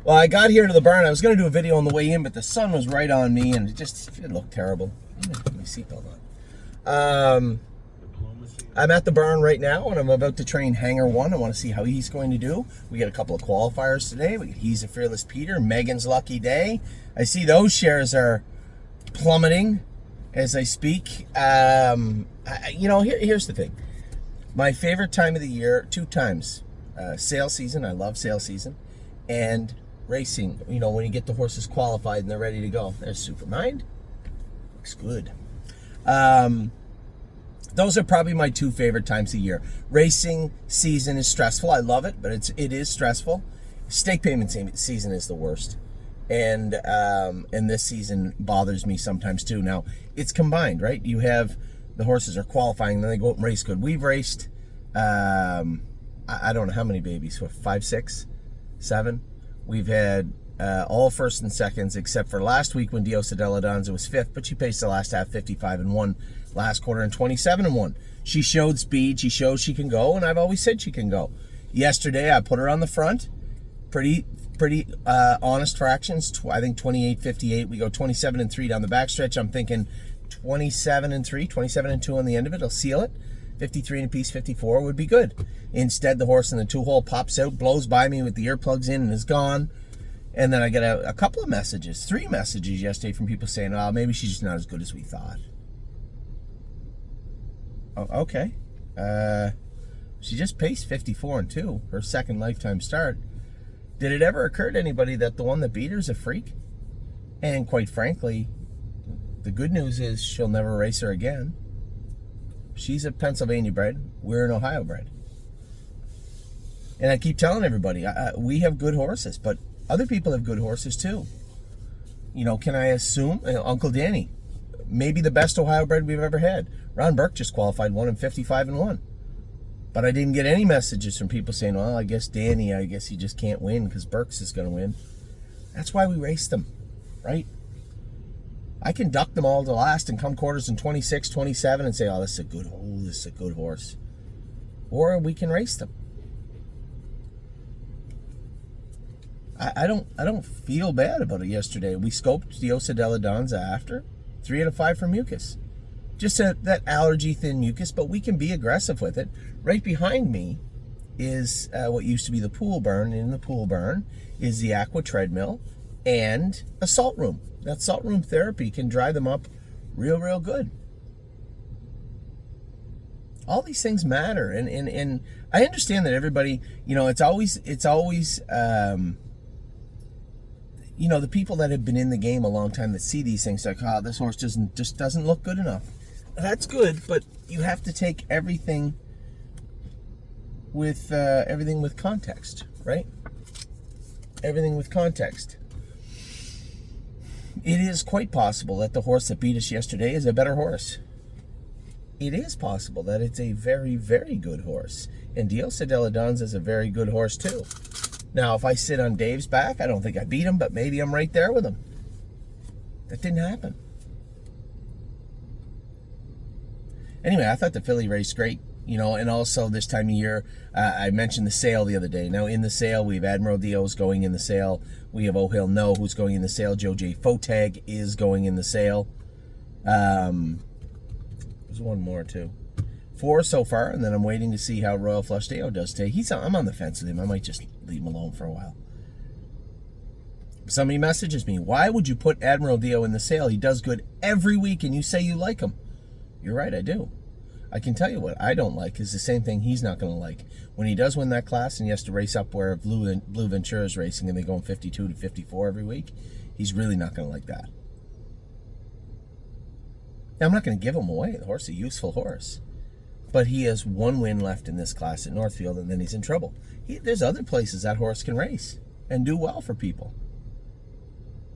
Well, I got here to the barn. I was going to do a video on the way in, but the sun was right on me, and it looked terrible. I'm gonna put my seatbelt on. I'm at the barn right now, and I'm about to train Hanger 1. I want to see how he's going to do. We get a couple of qualifiers today. He's a Fearless Peter. Megan's lucky day. I see those shares are plummeting as I speak. Here's the thing. My favorite time of the year, 2 times. Sale season. I love sale season. And racing, when you get the horses qualified and they're ready to go. There's Supermind. Looks good. Those are probably my 2 favorite times of year. Racing season is stressful. I love it, but it is stressful. Stake payment season is the worst. And this season bothers me sometimes too. Now, it's combined, right? You have the horses are qualifying, then they go out and race good. We've raced, I don't know how many babies, 5, 6, 7. We've had all first and seconds, except for last week when Diosa Della Donza was 5th, but she paced the last half 55-1, last quarter and 27-1. She showed speed, she shows she can go, and I've always said she can go. Yesterday, I put her on the front, pretty honest fractions. I think 28-58. We go 27-3 down the backstretch. I'm thinking 27-3, 27-2 on the end of it. I'll seal it. 53 and a piece, 54 would be good. Instead, the horse in the 2-hole pops out, blows by me with the earplugs in, and is gone. And then I get a couple of messages, 3 messages yesterday from people saying, "Oh, maybe she's just not as good as we thought." Oh, okay. She just paced 54-2, her second lifetime start. Did it ever occur to anybody that the one that beat her is a freak? And quite frankly, the good news is she'll never race her again. She's a Pennsylvania bred. We're an Ohio bred. And I keep telling everybody, we have good horses, but other people have good horses too. Can I assume Uncle Danny, maybe the best Ohio bred we've ever had. Ron Burke just qualified 1 in 55-1. But I didn't get any messages from people saying, "Well, I guess Danny, he just can't win because Burks is going to win." That's why we race them, right? I can duck them all to last and come quarters in 26, 27 and say, "Oh, this is a good horse." Or we can race them. I don't feel bad about it yesterday. We scoped Diosa Della Donza after. 3 out of 5 for mucus. Just that allergy thin mucus, but we can be aggressive with it. Right behind me is what used to be the pool barn. In the pool barn is the aqua treadmill and a salt room. That salt room therapy can dry them up real good. All these things matter, and I understand that everybody, it's always the people that have been in the game a long time that see these things like, "Oh, this horse just doesn't look good enough." That's good, but you have to take everything with context, right? Everything with context. It is quite possible that the horse that beat us yesterday is a better horse. It is possible that it's a very, very good horse. And Diosa Della Donza is a very good horse too. Now, if I sit on Dave's back, I don't think I beat him, but maybe I'm right there with him. That didn't happen. Anyway, I thought the filly raced great, and also this time of year, I mentioned the sale the other day. Now, in the sale, we have Admiral Dio's going in the sale. We have Oh Hill No, who's going in the sale. Joe J. Fotag is going in the sale. There's one more, too. 4 so far, and then I'm waiting to see how Royal Flush Deo does today. I'm on the fence with him. I might just leave him alone for a while. Somebody messages me, "Why would you put Admiral Dio in the sale? He does good every week, and you say you like him." You're right, I do. I can tell you what I don't like is the same thing he's not going to like. When he does win that class and he has to race up where Blue Ventura's racing and they go in 52 to 54 every week, he's really not going to like that. Now, I'm not going to give him away. The horse is a useful horse. But he has 1 win left in this class at Northfield, and then he's in trouble. There's other places that horse can race and do well for people.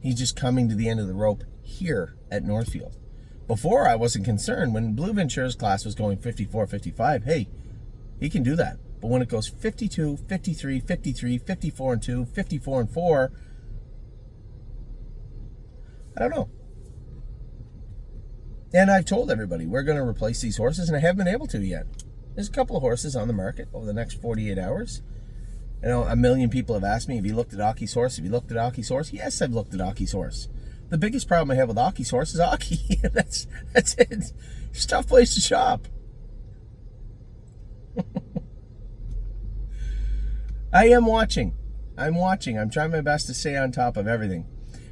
He's just coming to the end of the rope here at Northfield. Before, I wasn't concerned. When Blue Ventura's class was going 54, 55, hey, he can do that. But when it goes 52, 53, 53, 54-2, 54-4, I don't know. And I've told everybody we're going to replace these horses, and I haven't been able to yet. There's a couple of horses on the market over the next 48 hours. You know, a million people have asked me, have you looked at Aki's horse? Have you looked at Aki's horse? Yes, I've looked at Aki's horse. The biggest problem I have with Aki's horse is Aki. That's it. It's a tough place to shop. I am watching. I'm watching. I'm trying my best to stay on top of everything.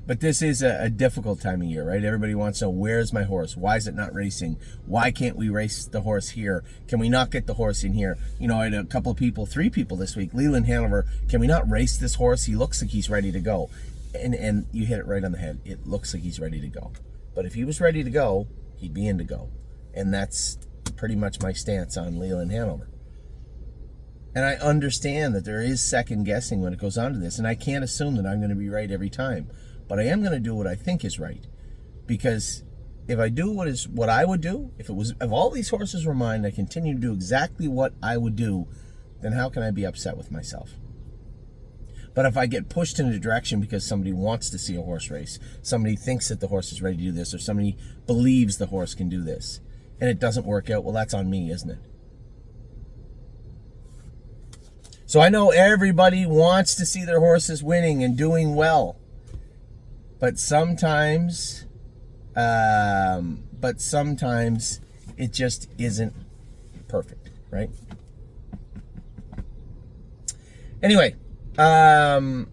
But this is a difficult time of year, right? Everybody wants to know, where's my horse? Why is it not racing? Why can't we race the horse here? Can we not get the horse in here? You know, I had a couple of people, 3 people this week. Leland Hanover, can we not race this horse? He looks like he's ready to go. And you hit it right on the head. It looks like he's ready to go. But if he was ready to go, he'd be in to go. And that's pretty much my stance on Leland Hanover. And I understand that there is second guessing when it goes on to this. And I can't assume that I'm going to be right every time. But I am going to do what I think is right, because if I do what I would do, if all these horses were mine, and I continue to do exactly what I would do, then how can I be upset with myself? But if I get pushed in a direction because somebody wants to see a horse race, somebody thinks that the horse is ready to do this, or somebody believes the horse can do this, and it doesn't work out, well, that's on me, isn't it? So I know everybody wants to see their horses winning and doing well. But sometimes it just isn't perfect, right? Anyway, I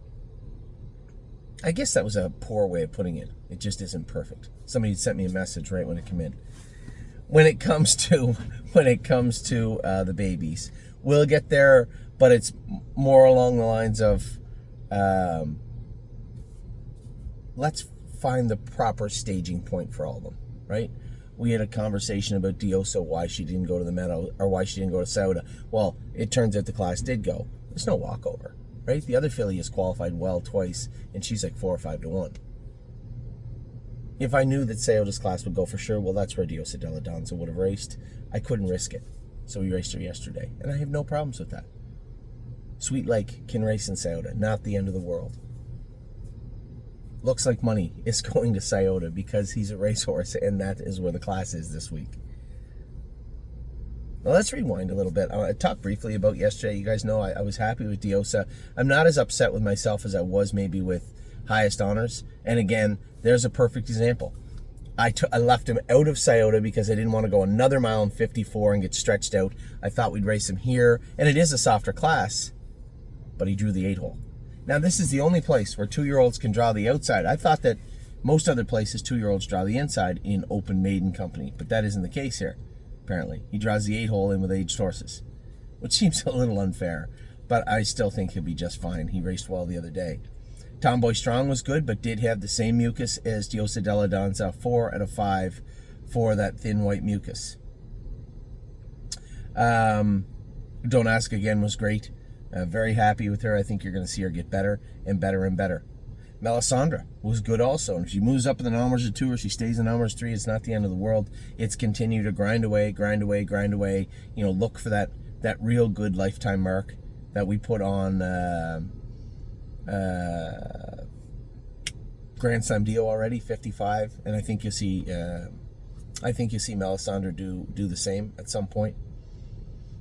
guess that was a poor way of putting it. It just isn't perfect. Somebody sent me a message right when it came in. When it comes to the babies, we'll get there, but it's more along the lines of. Let's find the proper staging point for all of them, right? We had a conversation about Diosa, why she didn't go to the Meadow, or why she didn't go to Sauda. Well, it turns out the class did go. There's no walkover, right? The other filly has qualified well twice, and she's like 4 or 5 to 1. If I knew that Sauda's class would go for sure, well, that's where Diosa Della Danza would have raced. I couldn't risk it, so we raced her yesterday, and I have no problems with that. Sweet Lake can race in Sauda, not the end of the world. Looks like money is going to Scioto because he's a racehorse, and that is where the class is this week. Well, let's rewind a little bit. I talked briefly about yesterday. You guys know I was happy with Diosa. I'm not as upset with myself as I was maybe with Highest Honors. And again, there's a perfect example. I left him out of Scioto because I didn't want to go another mile in 54 and get stretched out. I thought we'd race him here, and it is a softer class, but he drew the 8-hole. Now, this is the only place where 2-year-olds can draw the outside. I thought that most other places 2-year-olds draw the inside in open maiden company, but that isn't the case here, apparently. He draws the 8-hole in with aged horses, which seems a little unfair, but I still think he'll be just fine. He raced well the other day. Tomboy Strong was good, but did have the same mucus as Diosa Della Danza, 4 out of 5 for that thin white mucus. Don't Ask Again was great. Very happy with her. I think you're going to see her get better and better and better. Melisandre was good also. And if she moves up in the numbers 2 or she stays in the numbers 3, it's not the end of the world. It's continue to grind away, grind away, grind away. You know, look for that real good lifetime mark that we put on Grand Slam Dio already, 55. And I think you'll see Melisandre do the same at some point.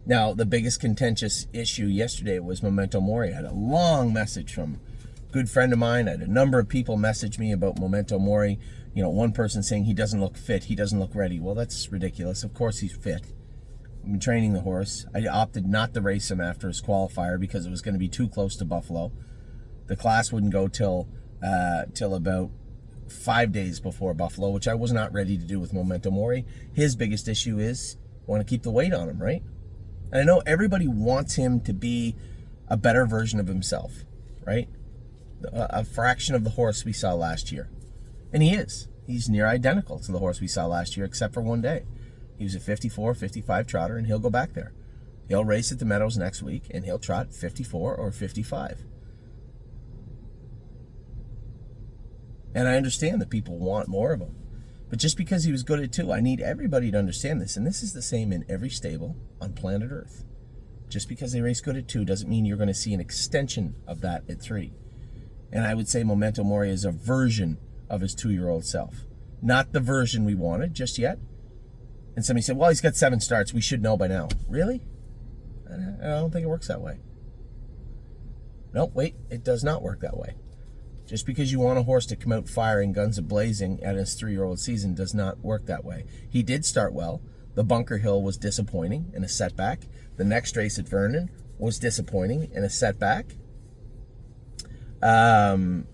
Now, the biggest contentious issue yesterday was Momento Mory. I had a long message from a good friend of mine. I had a number of people message me about Momento Mory. You know, one person saying he doesn't look fit, he doesn't look ready. Well, that's ridiculous. Of course he's fit. I've been training the horse. I opted not to race him after his qualifier because it was going to be too close to Buffalo. The class wouldn't go till about 5 days before Buffalo, which I was not ready to do with Momento Mory. His biggest issue is I want to keep the weight on him, right? And I know everybody wants him to be a better version of himself, right? A fraction of the horse we saw last year. And he is. He's near identical to the horse we saw last year, except for one day. He was a 54, 55 trotter, and he'll go back there. He'll race at the Meadows next week, and he'll trot 54 or 55. And I understand that people want more of him. But just because he was good at 2, I need everybody to understand this. And this is the same in every stable on planet Earth. Just because they race good at 2 doesn't mean you're going to see an extension of that at 3. And I would say Momento Mory is a version of his 2-year-old self. Not the version we wanted just yet. And somebody said, well, he's got 7 starts. We should know by now. Really? I don't think it works that way. No, wait, it does not work that way. Just because you want a horse to come out firing, guns a-blazing at his 3-year-old season does not work that way. He did start well. The Bunker Hill was disappointing and a setback. The next race at Vernon was disappointing and a setback. In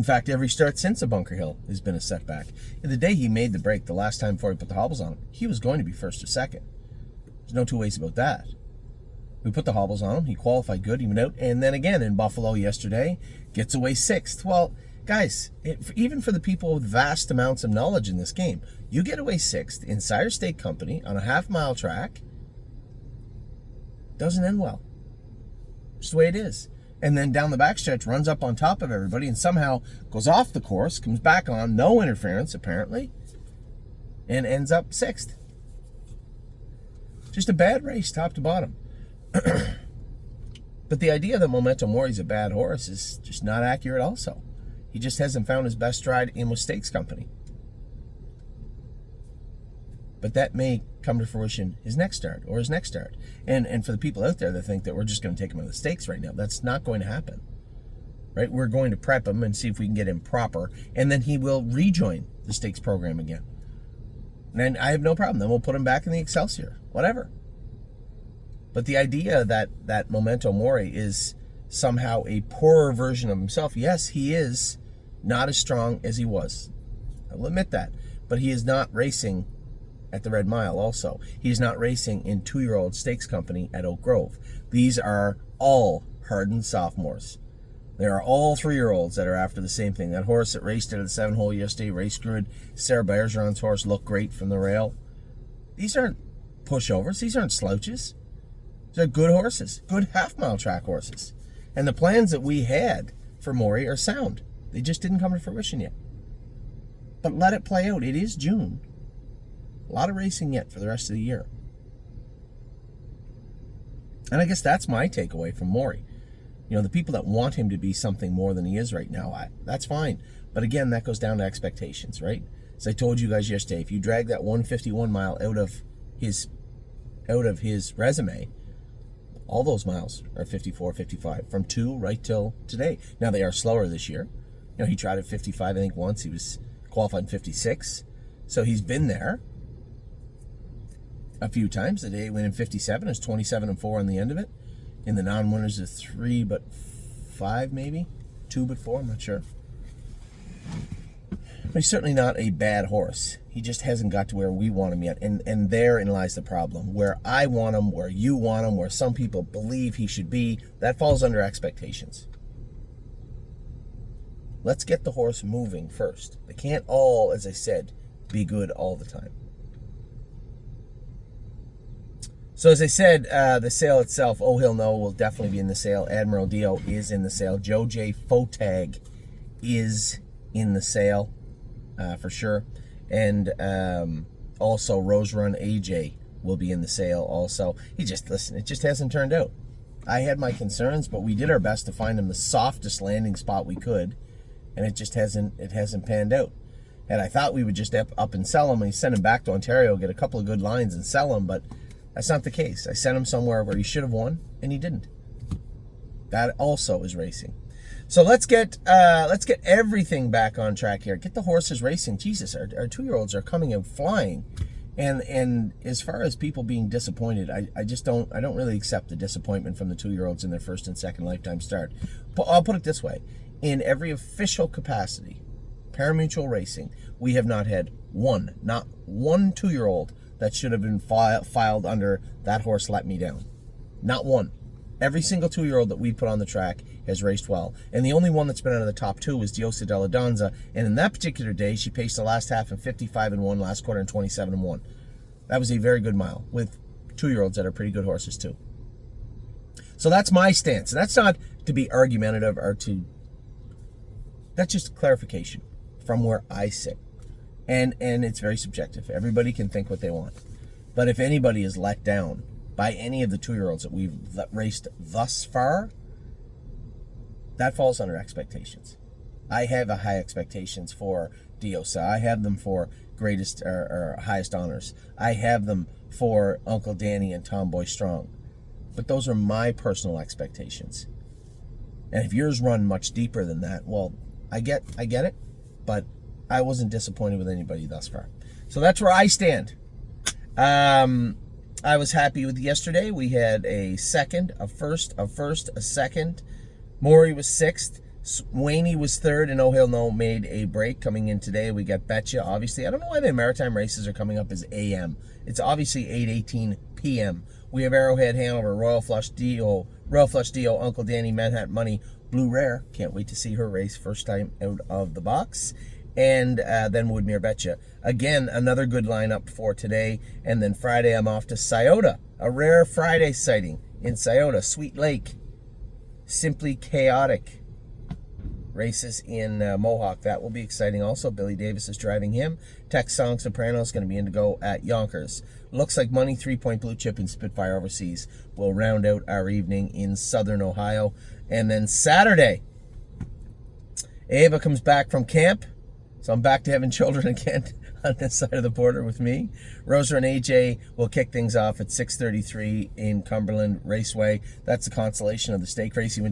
fact, every start since the Bunker Hill has been a setback. And the day he made the break, the last time before he put the hobbles on him, he was going to be first or second. There's no two ways about that. We put the hobbles on him. He qualified good. He went out. And then again in Buffalo yesterday, gets away 6th. Well, guys, even for the people with vast amounts of knowledge in this game, you get away 6th in Sire State Company on a half-mile track, doesn't end well. Just the way it is. And then down the backstretch, runs up on top of everybody and somehow goes off the course, comes back on, no interference apparently, and ends up 6th. Just a bad race, top to bottom. But the idea that Momento Mory's a bad horse is just not accurate also. He just hasn't found his best stride in with Stakes Company. But that may come to fruition his next start. And for the people out there that think that we're just going to take him out of the stakes right now, that's not going to happen. Right? We're going to prep him and see if we can get him proper, and then he will rejoin the stakes program again. And I have no problem. Then we'll put him back in the Excelsior. Whatever. But the idea that Momento Mory is somehow a poorer version of himself, yes, he is not as strong as he was. I will admit that. But he is not racing at the Red Mile also. He is not racing in 2-year-old Stakes Company at Oak Grove. These are all hardened sophomores. They are all 3-year-olds that are after the same thing. That horse that raced at the 7-hole yesterday, race good. Sarah Bergeron's horse looked great from the rail. These aren't pushovers. These aren't slouches. They're good horses, good half-mile track horses. And the plans that we had for Mory are sound. They just didn't come to fruition yet. But let it play out. It is June. A lot of racing yet for the rest of the year. And I guess that's my takeaway from Mory. You know, the people that want him to be something more than he is right now, that's fine. But again, that goes down to expectations, right? As I told you guys yesterday, if you drag that 151 mile out of his resume, all those miles are 54, 55, from 2 right till today. Now, they are slower this year. You know, he tried at 55, I think, once. He was qualified in 56. So he's been there a few times. The day he went in 57 is 27-4 on the end of it. In the non-winners is 3 but 5 maybe, 2 but 4, I'm not sure. But he's certainly not a bad horse. He just hasn't got to where we want him yet. And therein lies the problem. Where I want him, where you want him, where some people believe he should be, that falls under expectations. Let's get the horse moving first. They can't all, as I said, be good all the time. So as I said, the sale itself, Oh Hill No will definitely be in the sale. Admiral Dio is in the sale. Joe J. Fotag is in the sale for sure. And also Rose Run AJ will be in the sale also. It just hasn't turned out. I had my concerns, but we did our best to find him the softest landing spot we could, and it just hasn't panned out. And I thought we would just up and sell him and send him back to Ontario, get a couple of good lines and sell him, but that's not the case. I sent him somewhere where he should have won, and he didn't. That also is racing. So let's get everything back on track here. Get the horses racing. Jesus, our 2-year-olds are coming out flying. And as far as people being disappointed, I don't really accept the disappointment from the 2-year-olds in their first and second lifetime start. But I'll put it this way. In every official capacity, parimutuel racing, we have not had not one 2-year-old that should have been filed under that horse let me down. Not one. Every single 2-year-old that we put on the track has raced well. And the only one that's been out of the top 2 was Diosa Della Donza. And in that particular day, she paced the last half in 55-1, last quarter in 27-1. That was a very good mile with 2-year-olds that are pretty good horses too. So that's my stance. And that's not to be argumentative or to... That's just clarification from where I sit. And it's very subjective. Everybody can think what they want. But if anybody is let down by any of the 2-year-olds that we've raced thus far, that falls under expectations. I have a high expectations for Diosa. I have them for greatest or highest honors. I have them for Uncle Danny and Tomboy Strong. but those are my personal expectations. And if yours run much deeper than that, well, I get it, but I wasn't disappointed with anybody thus far. So that's where I stand. I was happy with yesterday. We had a second, a first, a second. Mory was sixth. Waney was third, and Oh Hell No made a break coming in today. We got Betcha, obviously. I don't know why the Maritime races are coming up as AM. It's obviously 8:18 p.m. We have Arrowhead, Hanover, Royal Flush, Dio, Uncle Danny, Manhattan Money, Blue Rare. Can't wait to see her race first time out of the box. And then Woodmere Betcha. Again, another good lineup for today. And then Friday, I'm off to Scioto. A rare Friday sighting in Scioto. Sweet Lake. Simply Chaotic. Races in Mohawk. That will be exciting also. Billy Davis is driving him. Tex Song Soprano is going to be in to go at Yonkers. Looks like Money, 3-Point Blue Chip, and Spitfire Overseas will round out our evening in Southern Ohio. And then Saturday, Ava comes back from camp. So I'm back to having children again on this side of the border with me. Rosa and AJ will kick things off at 6:33 in Cumberland Raceway. That's the consolation of the stake race he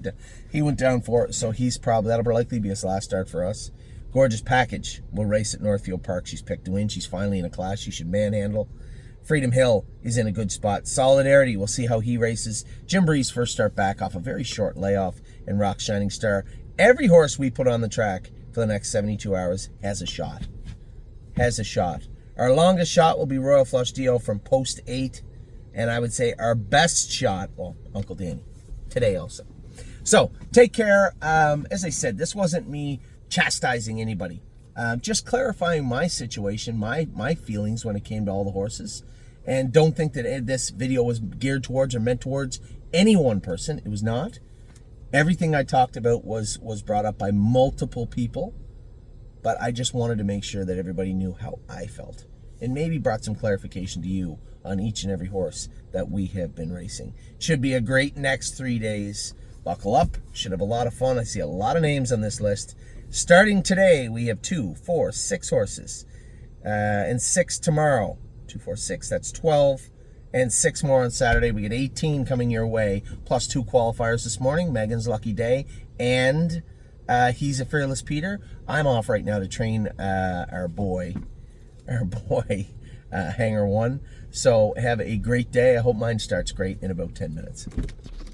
went down for. So that'll likely be his last start for us. Gorgeous Package will race at Northfield Park. She's picked to win. She's finally in a class she should manhandle. Freedom Hill is in a good spot. Solidarity, we'll see how he races. Jim Bree's first start back off a very short layoff, and Rock Shining Star. Every horse we put on the track for the next 72 hours has a shot. Our longest shot will be Royal Flush Dio from post 8. And I would say our best shot, well, Uncle Danny, today also. So, take care. As I said, this wasn't me chastising anybody. Just clarifying my situation, my feelings when it came to all the horses. And don't think that this video was geared towards or meant towards any one person. It was not. Everything I talked about was brought up by multiple people, but I just wanted to make sure that everybody knew how I felt and maybe brought some clarification to you on each and every horse that we have been racing. Should be a great next 3 days. Buckle up. Should have a lot of fun. I see a lot of names on this list. Starting today, we have 2, 4, 6 horses, and 6 tomorrow. 2, 4, 6, that's 12. And 6 more on Saturday. We get 18 coming your way, plus 2 qualifiers this morning. Megan's lucky day, and he's a Fearless Peter. I'm off right now to train our boy, Hanger 1. So have a great day. I hope mine starts great in about 10 minutes.